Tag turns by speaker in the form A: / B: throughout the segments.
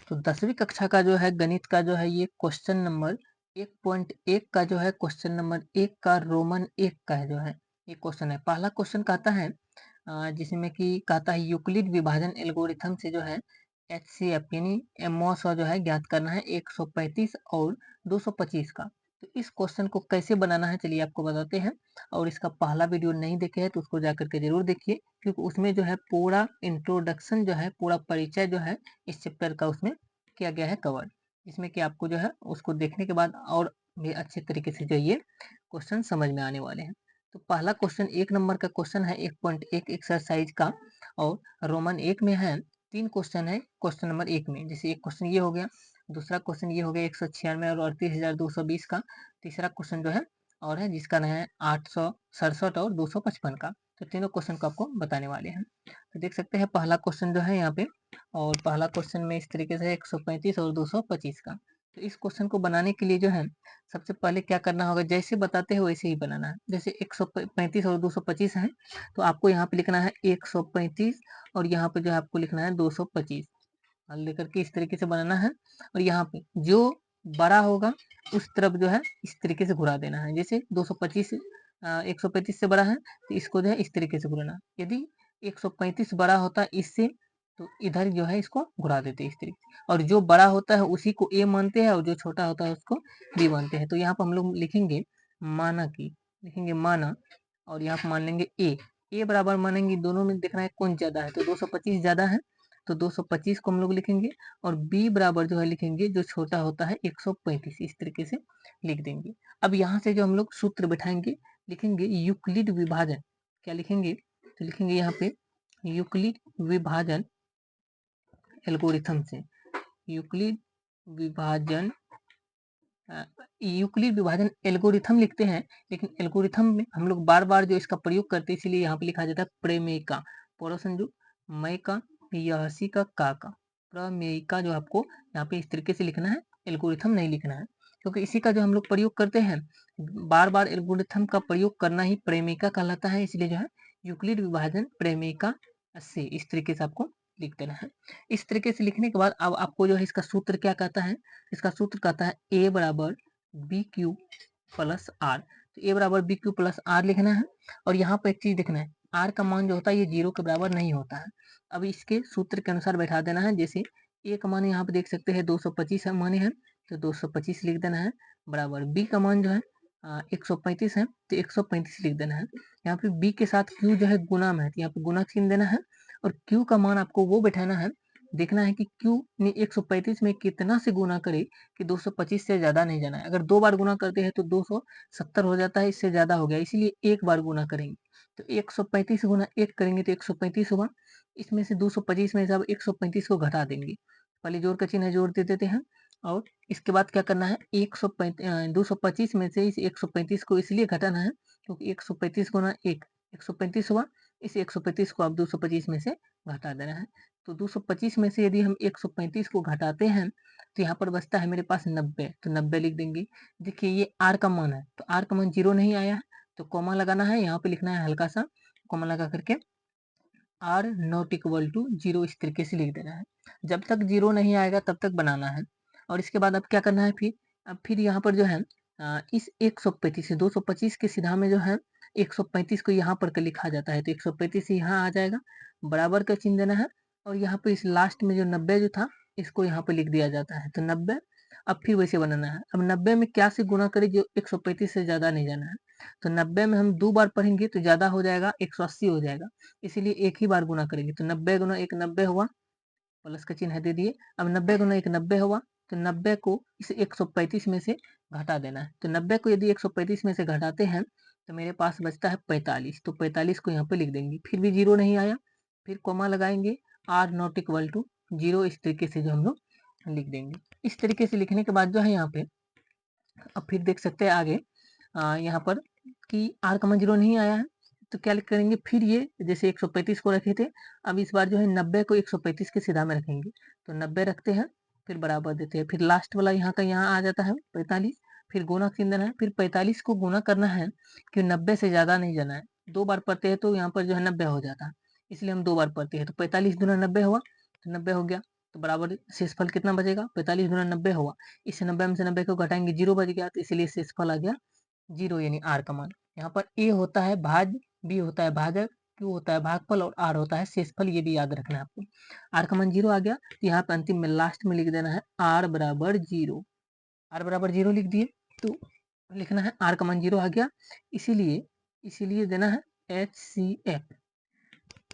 A: तो 10वीं कक्षा का जो है गणित का जो है ये क्वेश्चन नंबर 1.1 का जो है क्वेश्चन नंबर 1 का रोमन 1 का है जो है ये क्वेश्चन है। पहला क्वेश्चन कहता है जिसमें कि कहता है यूक्लिड विभाजन एल्गोरिथम से जो है HCF यानी एमओस जो है ज्ञात करना है 135 और 225 का। तो इस क्वेश्चन को कैसे बनाना है चलिए आपको बताते हैं। और इसका पहला वीडियो नहीं देखे हैं तो उसको जाकर के जरूर देखिए, क्योंकि उसमें जो है पूरा इंट्रोडक्शन जो है पूरा परिचय जो है इस चैप्टर का उसमें किया गया है कवर, जिसमें कि आपको जो है उसको देखने के बाद और भी अच्छे तरीके से जो ये क्वेश्चन समझ में आने वाले हैं। तो पहला क्वेश्चन 1 नंबर का क्वेश्चन है 1.1 एक्सरसाइज का, और रोमन 1 में है 3 क्वेश्चन है क्वेश्चन नंबर 1 में। जैसे एक क्वेश्चन ये हो गया, दूसरा क्वेश्चन ये हो गया 196 और 38,220 का, तीसरा क्वेश्चन जो है और है जिसका ना है 867 और 255 का। तो तीनों क्वेश्चन को आपको बताने वाले हैं। तो देख सकते हैं पहला क्वेश्चन जो है यहाँ पे, और पहला क्वेश्चन में इस तरीके से 135 और 225 का। तो इस क्वेश्चन को बनाने के लिए जो है सबसे पहले क्या करना होगा, जैसे बताते हैं वैसे ही बनाना है। जैसे 135 और 225 है तो आपको यहाँ पे लिखना है 135 और यहाँ पे जो है आपको लिखना है 225 लेकर के इस तरीके से बनाना है। और यहाँ पे जो बड़ा होगा उस तरफ जो है इस तरीके से घुरा देना है। जैसे 225 135 से बड़ा है तो इसको जो है इस तरीके से घुराना। यदि 135 बड़ा होता है इससे तो इधर जो है इसको घुरा देते हैं इस तरीके से, और जो बड़ा होता है उसी को ए मानते हैं और जो छोटा होता है उसको बी मानते हैं। तो यहाँ पर हम लोग लिखेंगे माना की, लिखेंगे माना, और यहाँ पर मान लेंगे ए बराबर मानेंगे, दोनों में देखना है कौन ज्यादा है। तो 225 ज्यादा है तो 225 को हम लोग लिखेंगे, और b बराबर जो है लिखेंगे जो छोटा होता है 135, इस तरीके से लिख देंगे। अब यहाँ से जो हम लोग सूत्र बैठाएंगे, लिखेंगे यूक्लिड विभाजन। क्या लिखेंगे, तो लिखेंगे यहाँ पे यूक्लिड विभाजन एल्गोरिथम से, यूक्लिड विभाजन यूक्लिड विभाजन एल्गोरिथम लिखते हैं, लेकिन एल्गोरिथम में हम लोग बार बार जो इसका प्रयोग करते हैं इसीलिए यहाँ पे लिखा जाता है प्रमेयिका। पूरा समझो, मय का यहसी का प्रमेयिका जो आपको यहाँ पे इस तरीके से लिखना है, एल्गोरिथम नहीं लिखना है, क्योंकि इसी का जो हम लोग प्रयोग करते हैं बार बार एल्गोरिथम का प्रयोग करना ही प्रमेयिका कहलाता है। इसलिए जो है यूक्लिड विभाजन प्रमेयिका से इस तरीके से आपको लिख देना है। इस तरीके से लिखने के बाद अब आपको जो है इसका सूत्र क्या कहता है, इसका सूत्र कहता है ए बराबर बी क्यू प्लस आर। तो ए बराबर बी क्यू प्लस आर लिखना है, और यहाँ पर एक चीज देखना है, आर का मान जो होता है ये 0 के बराबर नहीं होता है। अब इसके सूत्र के अनुसार बैठा देना है। जैसे ए का मान यहाँ पे देख सकते हैं 225 माने हैं, तो 225 लिख देना है, बराबर बी का मान जो है 135 है तो 135 लिख देना है। यहाँ पे बी के साथ क्यू जो है गुना में है तो यहाँ पे गुना चिन्ह देना है, और क्यू का मान आपको वो बैठाना है, देखना है कि क्यू ने 135 में कितना से गुना करे कि 225 से ज्यादा नहीं जाना है। अगर 2 बार गुना करते हैं तो 270 हो जाता है, इससे ज्यादा हो गया, इसीलिए एक बार गुना करेंगे। तो 135 गुना 1 करेंगे तो 135 हुआ, इसमें से 225 में से अब 135 को घटा देंगे, पहले जोड़ का चिन्ह जोड़ दे देते हैं। और इसके बाद क्या करना है 225 में से इस 135 को इसलिए घटाना है क्योंकि 135 गुना 1 135 हुआ, इस 135 को आप 225 में से घटा देना है। तो 225 में से यदि हम 135 को घटाते हैं तो यहाँ पर बचता है मेरे पास 90, तो 90 लिख देंगे। देखिए ये आर का मान है तो आर का मान 0 नहीं आया है, तो कॉमा लगाना है, यहाँ पे लिखना है हल्का सा कॉमा लगा करके आर नॉट इक्वल टू 0 इस तरीके से लिख देना है। जब तक 0 नहीं आएगा तब तक बनाना है। और इसके बाद अब क्या करना है, अब फिर यहाँ पर जो है इस 135 से 225 के सीधा में जो है 135 को यहाँ पर लिखा जाता है, तो 135 यहाँ आ जाएगा, बराबर का चिन्ह देना है, और यहाँ पे इस लास्ट में जो 90 जो था इसको यहाँ पे लिख दिया जाता है, तो 90। अब फिर वैसे बनाना है, अब 90 में क्या से गुना करें जो 135 से ज्यादा नहीं जाना है, तो 90 में हम 2 बार पढ़ेंगे तो ज्यादा हो जाएगा, 180 हो जाएगा, इसीलिए एक ही बार गुना करेंगे। तो 90 गुना 1 90 हुआ, प्लस का चिन्ह दे दिए। अब 90 गुना 1 90 हुआ, तो 90 को इस 135 में से घटा देना है। तो 90 को यदि 135 में से घटाते हैं तो मेरे पास बचता है 45, तो 45 को यहाँ पे लिख देंगे। फिर भी 0 नहीं आया, फिर कोमा लगाएंगे, आर नॉट इक्वल टू 0 इस तरीके से जो हम लोग लिख देंगे। इस तरीके से लिखने के बाद जो है यहाँ पे अब फिर देख सकते हैं आगे यहाँ पर कि आर का मान 0 नहीं आया है, तो क्या करेंगे, फिर ये जैसे 135 को रखे थे, अब इस बार जो है 90 को 135 के सीधा में रखेंगे, तो 90 रखते हैं, फिर बराबर देते हैं, फिर लास्ट वाला यहाँ का यहाँ आ जाता है 45, फिर गुना चिन्ह देना है, फिर 45 को गुना करना है कि 90 से ज्यादा नहीं जाना है। 2 बार पढ़ते हैं तो यहाँ पर जो है 90 हो जाता है, इसलिए हम 2 बार पढ़ते हैं, तो 45 दूना 90 हुआ, तो 90 हो गया। तो बराबर शेषफल कितना बचेगा, 45 गुना 90 होगा। इससे 90 में से 90 को घटाएंगे 0 बच गया, तो इसलिए शेषफल आ गया 0 यानी आर का मान। यहाँ पर ए होता है भाज्य, बी होता है भाजक, क्यू होता है भागफल और आर होता है शेषफल, ये भी याद रखना है आपको। आर का मान 0 आ गया, तो यहाँ पे अंतिम में लास्ट में लिख देना है आर बराबर 0। आर बराबर 0 लिख दिए, तो लिखना है आर का मान 0 आ गया, इसीलिए देना है HCF,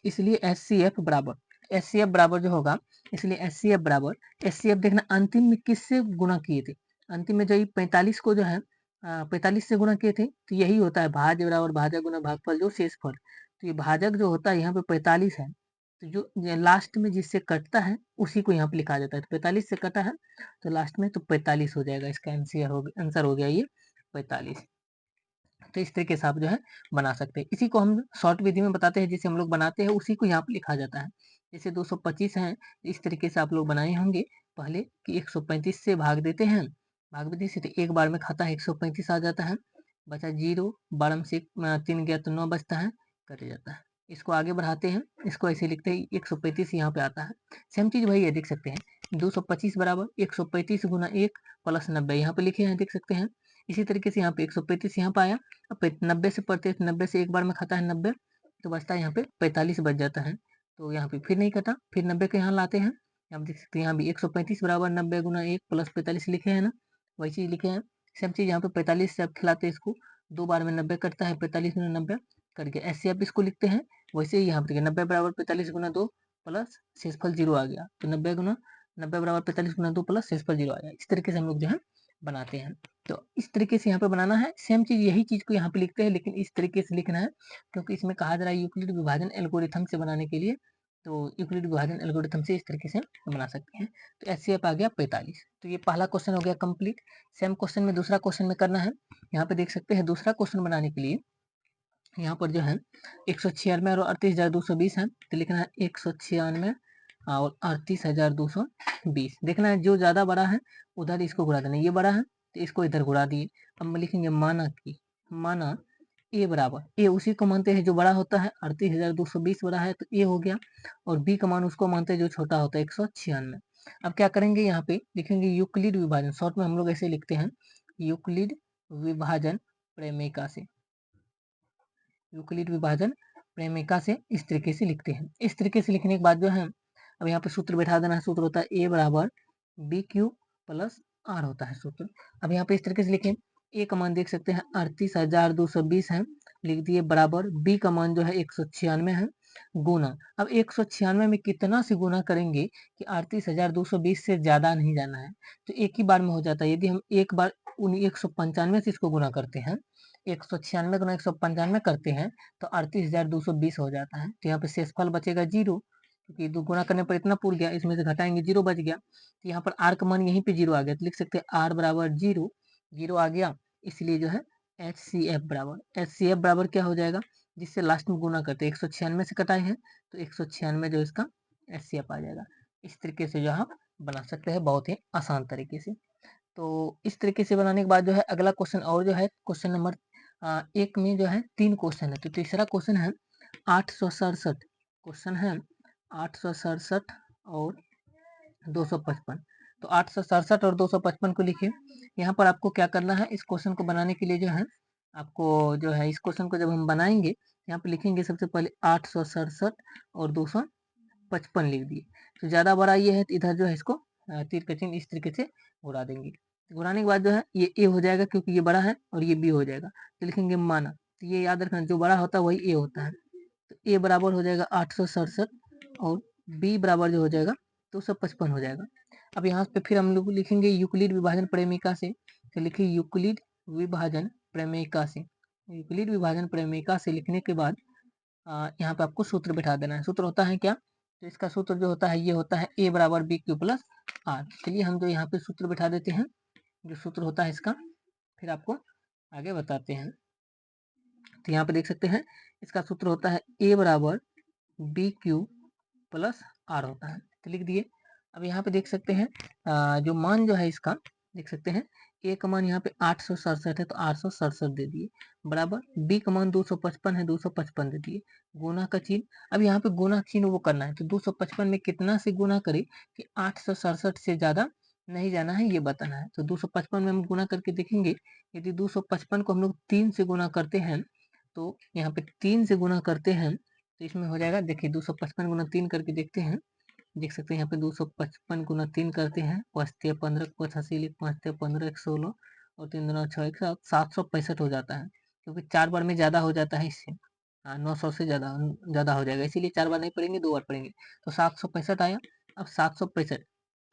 A: इसलिए एच सी एफ बराबर जो होगा, इसलिए एच सी एफ देखना अंतिम में किससे गुणा किए थे, अंतिम में जो 45 को जो है 45 से गुणा किए थे, तो यही होता है भाज्य बराबर भाजक गुना भागफल जो शेषफल। तो ये भाजक जो होता है यहाँ पे 45 है, तो जो लास्ट में जिससे कटता है उसी को यहाँ पे लिखा जाता है, तो 45 से कटा है तो लास्ट में तो 45 हो जाएगा, इसका आंसर हो गया ये 45। तो इस तरीके से आप जो है बना सकते हैं। इसी को हम शॉर्ट विधि में बताते हैं, जिसे हम लोग बनाते हैं उसी को यहाँ पे लिखा जाता है। जैसे 225 है, इस तरीके से आप लोग बनाए होंगे पहले कि 135 से भाग देते हैं, भाग विधि से, तो एक बार में खाता है 135 आ जाता है, बचा 0, 12 में से 3 गया तो 9 बचता है, कट जाता है। इसको आगे बढ़ाते हैं, इसको ऐसे लिखते हैं 135 यहाँ पे आता है। सेम चीज वही है, देख सकते हैं 225 बराबर 135 गुना 1 प्लस 90 यहाँ पे लिखे हैं, देख सकते हैं। इसी तरीके से यहाँ पे 135 यहाँ पे आया, अब 90 से पढ़ते हैं, 90 से एक बार में खाता है 90, तो बचता है यहाँ पे 45 बच जाता है, तो यहाँ पे फिर नहीं कटा, फिर 90 को यहाँ लाते हैं, आप देख सकते हैं यहाँ भी 135 बराबर 90 गुना 1 प्लस 45 लिखे हैं ना, वही चीज लिखे हैं। सेम चीज यहाँ पे 45 से आप खिलाते हैं इसको, 2 बार में 90 कटता है, 45 गुना 90 कट गया, ऐसे आप इसको लिखते हैं। वैसे ही यहाँ पे 90 बराबर 45 गुना 2 प्लस शेषफल 0 आ गया, तो 90 बराबर 45 गुना 2 प्लस शेषफल 0 आ गया। इस तरीके से हम लोग जो है बनाते हैं। तो इस तरीके से यहाँ पे बनाना है, सेम चीज यही चीज को यहाँ पे लिखते हैं, लेकिन इस तरीके से लिखना है क्योंकि इसमें कहा जा रहा है यूक्लिड विभाजन एल्गोरिथम से बनाने के लिए, तो यूक्लिड विभाजन एल्गोरिथम से इस तरीके से बना सकते हैं। तो HCF आ गया 45। तो ये पहला क्वेश्चन हो गया कंप्लीट। सेम क्वेश्चन में दूसरा क्वेश्चन में करना है। यहाँ पे देख सकते हैं दूसरा क्वेश्चन बनाने के लिए यहाँ पर जो है 196 और 38,220 है, तो लिखना है 196 और 38,220। देखना है जो ज्यादा बड़ा है उधर इसको घुरा देना, ये बड़ा है तो इसको इधर घुरा दिए। अब हम लिखेंगे माना ए बराबर, ए उसी को मानते हैं जो बड़ा होता है, 38,220 बड़ा है तो ए हो गया, और बी का मान उसको मानते हैं जो छोटा होता है 196। अब क्या करेंगे, यहाँ पे लिखेंगे यूक्लिड विभाजन, शॉर्ट में हम लोग ऐसे लिखते हैं यूक्लिड विभाजन प्रेमिका से, यूक्लिड विभाजन प्रेमिका से इस तरीके से लिखते हैं। इस तरीके से लिखने के बाद जो है अब यहाँ पे सूत्र बैठा देना है, सूत्र होता है ए बराबर बी क्यू प्लस आर होता है सूत्र। अब यहाँ पे इस तरीके से लिखें, ए का मान देख सकते हैं 38,220 है, लिख दिए बराबर बी का मान जो है 196 है, गुना, अब 196 में कितना से गुना करेंगे कि 38,220 से ज्यादा नहीं जाना है, तो एक ही बार में हो जाता है। यदि हम एक बार 195 से इसको गुना करते हैं, 196 गुना 195 करते हैं तो 38,220 हो जाता है, तो यहाँ पे शेषफल बचेगा 0, क्योंकि दो गुना करने पर इतना पूर गया, इसमें से घटाएंगे 0 बच गया, तो यहाँ पर आर का मान यहीं पे 0 आ गया, तो लिख सकते हैं आर बराबर 0, 0 आ गया, इसलिए जो है एच सी एफ बराबर क्या हो जाएगा, जिससे लास्ट में गुना करते हैं 196 से कटाए हैं, तो 196 जो इसका एच सी एफ आ जाएगा। इस तरीके से जो आप बना सकते हैं बहुत ही आसान तरीके से। तो इस तरीके से बनाने के बाद जो है अगला क्वेश्चन और जो है क्वेश्चन नंबर 1 में जो है 3 क्वेश्चन है, तो तीसरा क्वेश्चन है 867, क्वेश्चन है 867 और 255। तो 867 और 255 को लिखिए। यहाँ पर आपको क्या करना है, इस क्वेश्चन को बनाने के लिए जो है आपको जो है इस क्वेश्चन को जब हम बनाएंगे यहाँ पे लिखेंगे सबसे पहले 867 और 255 लिख दिए। तो ज्यादा बड़ा ये है तो इधर जो है इसको तीर का चिन्ह इस तरीके से घुरा देंगे। घुराने के बाद जो है ये ए हो जाएगा क्योंकि ये बड़ा है, और ये बी हो जाएगा, तो लिखेंगे माना, तो ये याद रखना जो बड़ा होता है वही ए होता है, तो ए बराबर हो जाएगा 867 और बी बराबर जो हो जाएगा 255 हो जाएगा। अब यहाँ पे फिर हम लोग लिखेंगे यूक्लिड विभाजन प्रेमिका से, तो लिखिए यूक्लिड विभाजन प्रेमिका से, यूक्लिड विभाजन प्रेमिका से लिखने के बाद यहाँ पे आपको सूत्र बैठा देना है। सूत्र होता है क्या, तो इसका सूत्र जो होता है ये होता है ए बराबर बी क्यू प्लस आर। चलिए हम जो यहाँ पे सूत्र बैठा देते हैं, जो सूत्र होता है इसका, फिर आपको आगे बताते हैं। तो यहाँ पे देख सकते हैं इसका सूत्र होता है ए बराबर बी क्यू प्लस आर होता है, तो लिख दिए। अब यहाँ पे देख सकते हैं जो मान जो है इसका देख सकते हैं ए का मान यहाँ पे 867 है तो 867 दे दिए, बराबर बी का मान 255 है, 255 दे दिए। गुना का चिन्ह, अब यहाँ पे गुना चिन्ह वो करना है, तो 255 में कितना से गुना करे कि 867 से ज्यादा नहीं जाना है, ये बताना है। तो 255 में हम गुना करके देखेंगे, यदि 255 को हम लोग 3 से गुना करते हैं, तो यहाँ पे 3 से गुना करते हैं तो इसमें हो जाएगा, देखिए 255 गुना 3 करके देखते हैं, देख सकते हैं यहाँ पे 255 गुना 3 करते हैं, 5×3 = 15, 85, 5×3 = 15, 116 और 3×2 = 6, 765 हो जाता है, क्योंकि 4 बार में ज्यादा हो जाता है इससे। हाँ, 900 से ज्यादा ज्यादा हो जाएगा, इसीलिए 4 बार नहीं पढ़ेंगे, 2 बार पढ़ेंगे। तो 765 आया। अब 765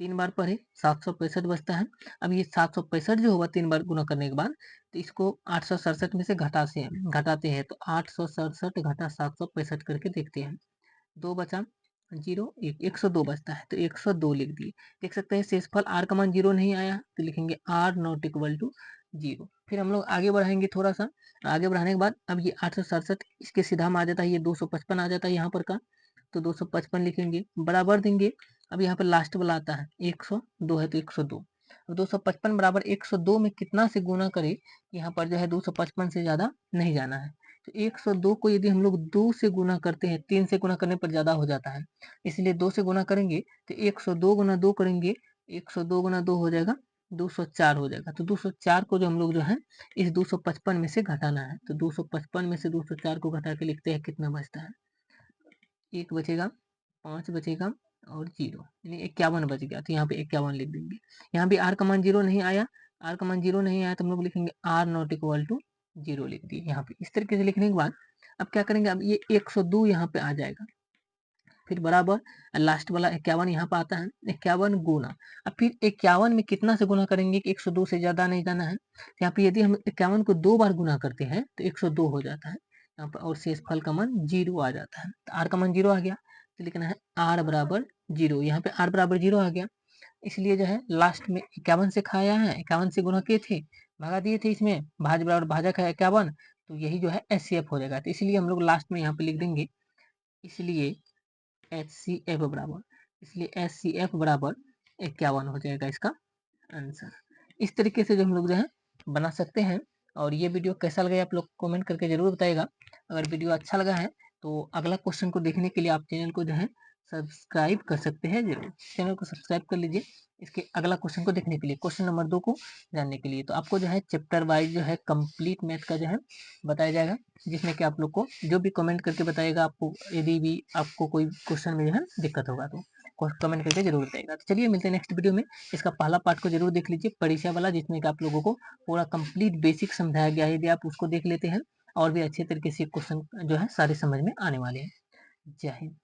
A: 3 बार पढ़े, 765 बचता है। अब ये 765 जो होगा 3 बार गुना करने के बाद, तो इसको 867 में से घटाते हैं, तो 867 घटा 765 करके देखते हैं। 2 बचा, 0 1, 102 बचता है, तो 102 लिख दिए। देख सकते हैं शेषफल r का मान 0 नहीं आया, तो लिखेंगे r नॉट इक्वल टू 0। फिर हम लोग आगे बढ़ाएंगे थोड़ा सा, आगे बढ़ाने के बाद अब ये 867 इसके सीधा में आ जाता है, ये 255 आ जाता है यहाँ पर का, तो 255 लिखेंगे, बराबर देंगे। अब यहाँ पर लास्ट वाला आता है 102 है, तो 102। अब 255 बराबर 102 में कितना से गुना करे, यहाँ पर जो है 255 से ज्यादा नहीं जाना है, तो 102 को यदि हम लोग 2 से गुना करते हैं, 3 से गुना करने पर ज्यादा हो जाता है, इसलिए 2 से गुना करेंगे, तो 102 गुना 2 करेंगे, 102 गुना 2 हो जाएगा 204 हो जाएगा। तो 204 को जो हम लोग जो है इस 255 में से घटाना है, तो 255 में से 204 को घटा के लिखते हैं, कितना बचता है, 1 बचेगा, 5 बचेगा और 0, यानी 51 बच गया, तो यहाँ पे 51 लिख देंगे। यहाँ भी r का मान 0 नहीं आया, r का मान 0 नहीं आया, तो हम लोग लिखेंगे r नॉट इक्वल टू 0 लिख दिए यहाँ पे। इस तरीके से लिखने के बाद अब क्या करेंगे, अब ये 102 यहाँ पे आ जाएगा, फिर बराबर लास्ट वाला 51 यहाँ पे आता है, 51 गुना, अब फिर 51 में कितना से गुना करेंगे कि 102 से ज्यादा नहीं जाना है, यहाँ पे यदि हम 51 को 2 बार गुना करते हैं तो 102 हो जाता है यहाँ पर, और शेषफल का मान 0 आ जाता है। तो r का मान 0 आ गया, तो लिखना है r बराबर 0, यहाँ पे r बराबर 0 आ गया, इसलिए जो है लास्ट में 51 से खाया है, 51 से गुना किए थे, भगा दिए थे, इसमें भाज बराबर भाजक है 51, तो यही जो है HCF हो जाएगा, तो इसलिए हम लोग लास्ट में यहाँ पे लिख देंगे, इसलिए HCF बराबर 51 हो जाएगा इसका आंसर। इस तरीके से जो हम लोग जो है बना सकते हैं। और ये वीडियो कैसा लगा आप लोग कमेंट करके जरूर बताइएगा। अगर वीडियो अच्छा लगा है तो अगला क्वेश्चन को देखने के लिए आप चैनल को जो है सब्सक्राइब कर सकते हैं, जरूर चैनल को सब्सक्राइब कर लीजिए इसके अगला क्वेश्चन को देखने के लिए, क्वेश्चन नंबर 2 को जानने के लिए। तो आपको जो है चैप्टर वाइज जो है कंप्लीट मैथ का जो है बताया जाएगा, जिसमें कि आप लोग को जो भी कमेंट करके बताएगा, आपको यदि भी आपको कोई क्वेश्चन में जो है दिक्कत होगा तो कमेंट करके जरूर बताएगा। तो चलिए मिलते हैं नेक्स्ट वीडियो में। इसका पहला पार्ट को जरूर देख लीजिए, परीक्षा वाला, जिसमें कि आप लोगों को पूरा कंप्लीट बेसिक समझाया गया है। यदि आप उसको देख लेते हैं और भी अच्छे तरीके से क्वेश्चन जो है सारे समझ में आने वाले हैं। जय हिंद।